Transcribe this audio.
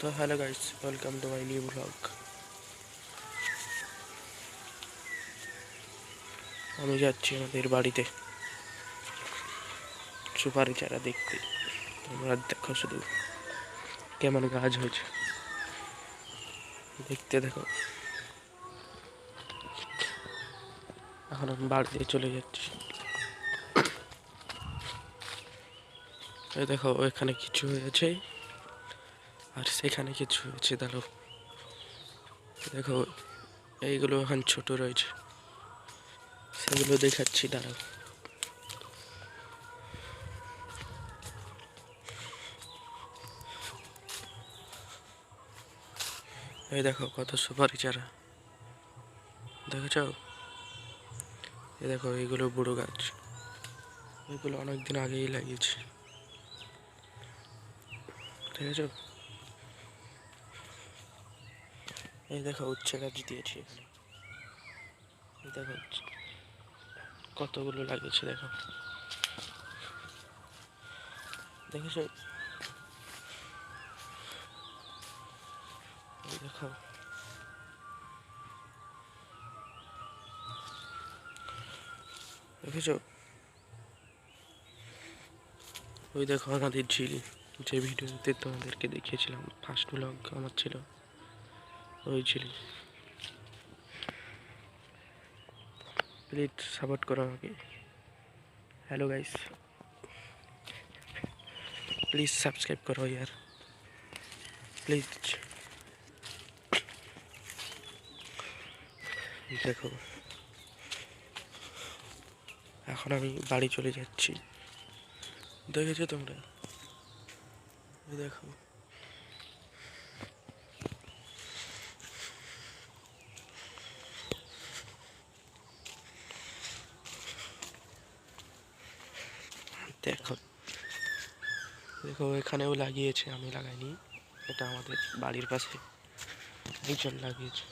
তো hello guys, welcome to my new blog. আমি যাচ্ছি আমাদের বাড়িতে সুপারি চারা দেখতে। তোমরা দেখো শুধু কেমন গাছ হয়েছে, দেখতে দেখো। এখন আমি বাড়িতে চলে যাচ্ছি। এই দেখো, এখানে কিছু হয়েছে আর সেখানে কিছু হয়েছে। দেখো দেখো, এইগুলো এখন ছোট রয়েছে, সেগুলো দেখাচ্ছি, দাঁড়াও। এই দেখো কত সুপারি চারা দেখেছ। এই দেখো, এইগুলো বুড়ো গাছ, এগুলো অনেকদিন আগেই লাগিয়েছি, ঠিক আছে। এই দেখো উচ্ছে গাছ দিয়েছি এখানে। এই দেখো কতগুলো লাগিয়েছে, দেখো, দেখেছো। এই দেখো, দেখেছো। ওই দেখো আমাদের ঝিল, যে ভিডিওতে তোমাদেরকে দেখিয়েছিলাম, ফার্স্ট ব্লগ আমার ছিল ওই ঝিল। প্লিজ সাপোর্ট করো আমাকে। হ্যালো গাইস, প্লিজ সাবস্ক্রাইব করো ইয়ার, প্লিজ। দেখো, এখন আমি বাড়ি চলে যাচ্ছি, দেখেছো তোমরা। দেখো, দেখো, দেখো, এখানেও লাগিয়েছে, আমি লাগাইনি। এটা আমাদের বাড়ির পাশে একজন লাগিয়েছে।